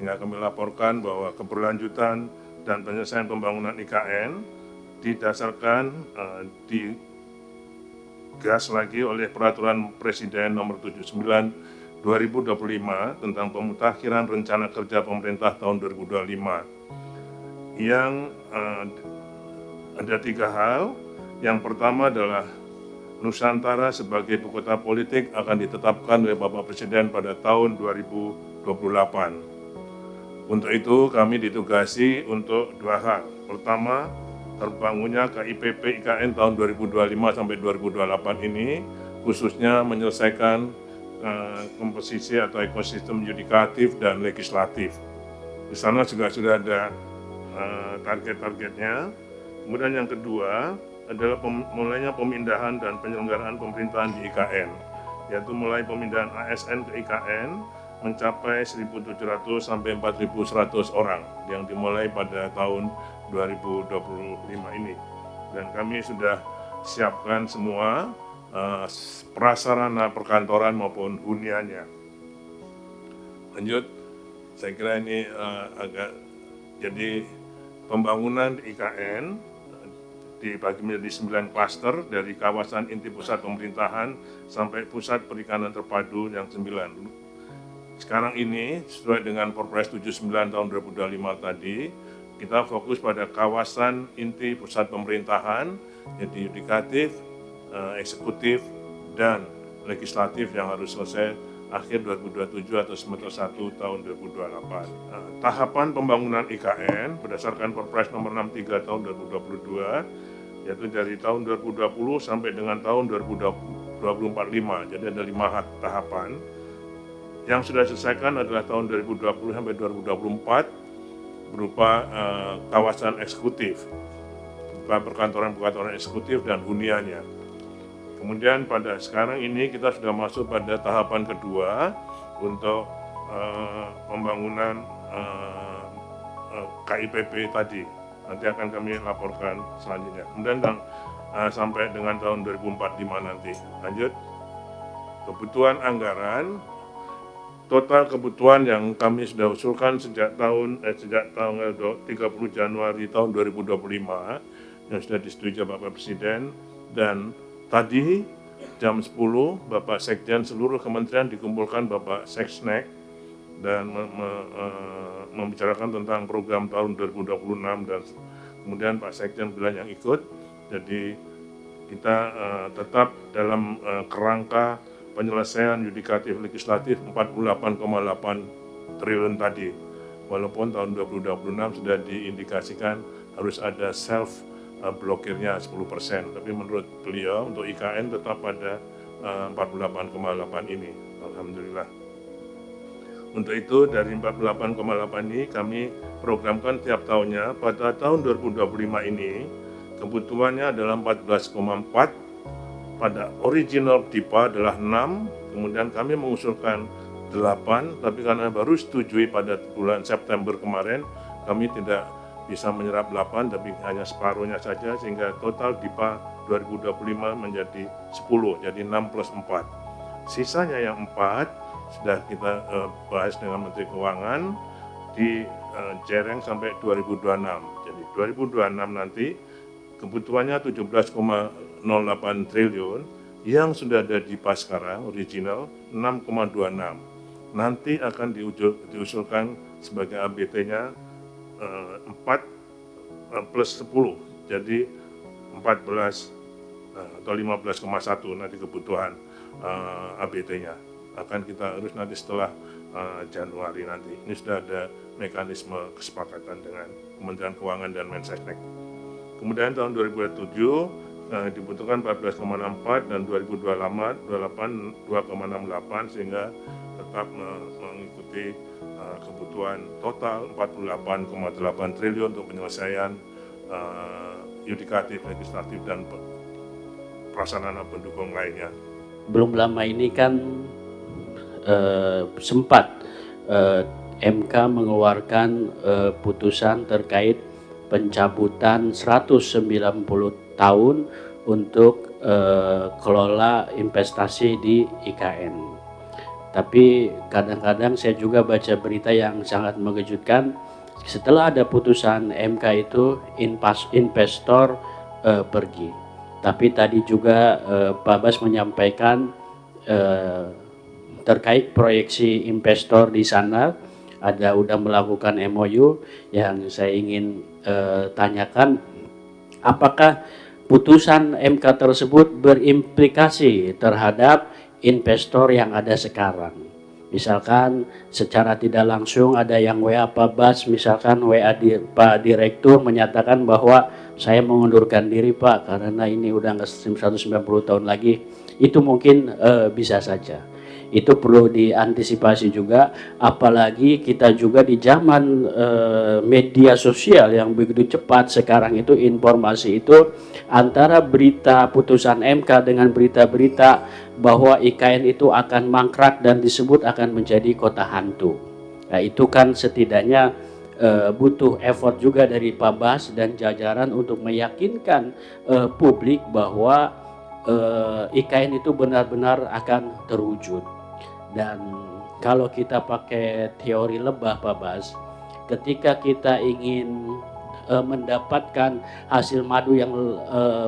sehingga kami laporkan bahwa keberlanjutan dan penyelesaian pembangunan IKN didasarkan digas lagi oleh Peraturan Presiden Nomor 79 2025 tentang pemutakhiran rencana kerja pemerintah tahun 2025 yang ada 3 hal. Yang pertama adalah Nusantara sebagai ibu kota politik akan ditetapkan oleh Bapak Presiden pada tahun 2028. Untuk itu kami ditugasi untuk 2 hal. Pertama, terbangunnya KIPP IKN tahun 2025 sampai 2028 ini khususnya menyelesaikan komposisi atau ekosistem yudikatif dan legislatif. Di sana juga sudah ada target-targetnya. Kemudian yang kedua adalah mulainya pemindahan dan penyelenggaraan pemerintahan di IKN, yaitu mulai pemindahan ASN ke IKN mencapai 1.700 sampai 4.100 orang yang dimulai pada tahun 2025 ini. Dan kami sudah siapkan semua prasarana perkantoran maupun huniannya. Lanjut, saya kira ini agak jadi pembangunan di IKN dibagi menjadi 9 klaster dari kawasan inti pusat pemerintahan sampai pusat perikanan terpadu yang 9. Sekarang ini sesuai dengan Perpres 79 tahun 2025 tadi, kita fokus pada kawasan inti pusat pemerintahan, yaitu yudikatif, eksekutif, dan legislatif yang harus selesai akhir 2027 atau semester 1 tahun 2028. Tahapan pembangunan IKN berdasarkan Perpres nomor 63 tahun 2022, yaitu dari tahun 2020 sampai dengan tahun 2045, jadi ada 5 tahapan. Yang sudah diselesaikan adalah tahun 2020 sampai 2024 berupa kawasan eksekutif, berupa perkantoran-perkantoran eksekutif dan huniannya. Kemudian pada sekarang ini kita sudah masuk pada tahapan kedua untuk pembangunan KIPP tadi. Nanti akan kami laporkan selanjutnya. Kemudian sampai dengan tahun 2045 nanti. Lanjut, kebutuhan anggaran. Total kebutuhan yang kami sudah usulkan sejak tanggal 30 Januari tahun 2025 yang sudah disetujui Bapak Presiden, dan tadi jam 10 Bapak Sekjen seluruh kementerian dikumpulkan Bapak Seksnek dan membicarakan tentang program tahun 2026 dan kemudian Pak Sekjen bilang yang ikut. Jadi kita tetap dalam kerangka penyelesaian yudikatif legislatif 48,8 triliun tadi. Walaupun tahun 2026 sudah diindikasikan harus ada self blokirnya 10%, tapi menurut beliau untuk IKN tetap pada 48,8 ini. Alhamdulillah. Untuk itu dari 48,8 ini kami programkan tiap tahunnya. Pada tahun 2025 ini kebutuhannya adalah 14,4. Pada original DIPA adalah 6, kemudian kami mengusulkan 8, tapi karena baru setujui pada bulan September kemarin, kami tidak bisa menyerap 8, tapi hanya separuhnya saja, sehingga total DIPA 2025 menjadi 10, jadi 6 plus 4. Sisanya yang 4 sudah kita bahas dengan Menteri Keuangan di jereng sampai 2026. Jadi 2026 nanti kebutuhannya 17,08 triliun, yang sudah ada di PAS sekarang, original 6,26. Nanti akan diusulkan sebagai ABT-nya 4 plus 10, jadi 14 atau 15,1 nanti kebutuhan ABT-nya. Akan kita urus nanti setelah Januari nanti. Ini sudah ada mekanisme kesepakatan dengan Kementerian Keuangan dan Mensesnek. Kemudian tahun 2027 dibutuhkan 14,64 dan 2028 2,68 sehingga tetap mengikuti kebutuhan total 48,8 triliun untuk penyelesaian yudikatif, legislatif, dan prasarana pendukung lainnya. Belum lama ini kan sempat MK mengeluarkan putusan terkait pencabutan 190 tahun untuk kelola investasi di IKN. Tapi kadang-kadang saya juga baca berita yang sangat mengejutkan. Setelah ada putusan MK itu investor pergi. Tapi tadi juga Pak Bas menyampaikan terkait proyeksi investor di sana ada udah melakukan MOU. Yang saya ingin tanyakan, apakah putusan MK tersebut berimplikasi terhadap investor yang ada sekarang? Misalkan secara tidak langsung ada yang WA Pak Bas, misalkan WA Pak Direktur menyatakan bahwa saya mengundurkan diri Pak karena ini udah nggak 190 tahun lagi. Itu mungkin bisa saja. Itu perlu diantisipasi juga, apalagi kita juga di zaman media sosial yang begitu cepat sekarang itu, informasi itu antara berita putusan MK dengan berita-berita bahwa IKN itu akan mangkrak dan disebut akan menjadi kota hantu. Nah, itu kan setidaknya butuh effort juga dari Pak Bas dan jajaran untuk meyakinkan publik bahwa IKN itu benar-benar akan terwujud. Dan kalau kita pakai teori lebah Pak Bas, ketika kita ingin mendapatkan hasil madu yang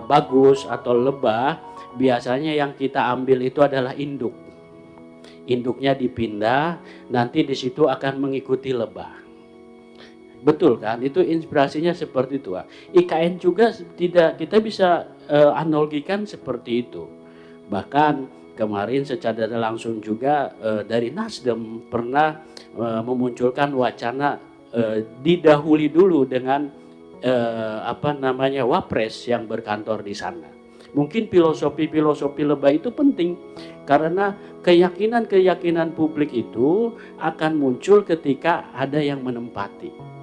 bagus atau lebah, biasanya yang kita ambil itu adalah induk. Induknya dipindah, nanti di situ akan mengikuti lebah. Betul kan? Itu inspirasinya seperti itu. IKN juga tidak, kita bisa analogikan seperti itu. Bahkan kemarin secara langsung juga dari Nasdem pernah memunculkan wacana didahului dulu dengan Wapres yang berkantor di sana. Mungkin filosofi lebah itu penting karena keyakinan publik itu akan muncul ketika ada yang menempati.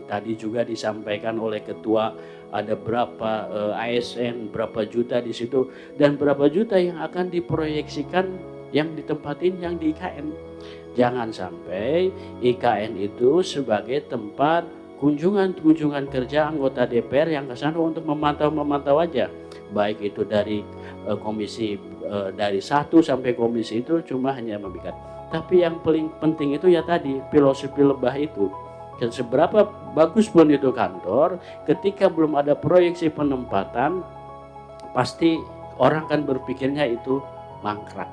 Tadi juga disampaikan oleh ketua ada berapa ASN, berapa juta di situ, dan berapa juta yang akan diproyeksikan yang ditempatin yang di IKN. Jangan sampai IKN itu sebagai tempat kunjungan kerja anggota DPR yang ke sana untuk memantau aja. Baik itu dari komisi dari 1 sampai komisi itu cuma hanya membikat. Tapi yang paling penting itu ya tadi filosofi lebah itu. Dan seberapa bagus pun itu kantor, ketika belum ada proyeksi penempatan, pasti orang kan berpikirnya itu mangkrak.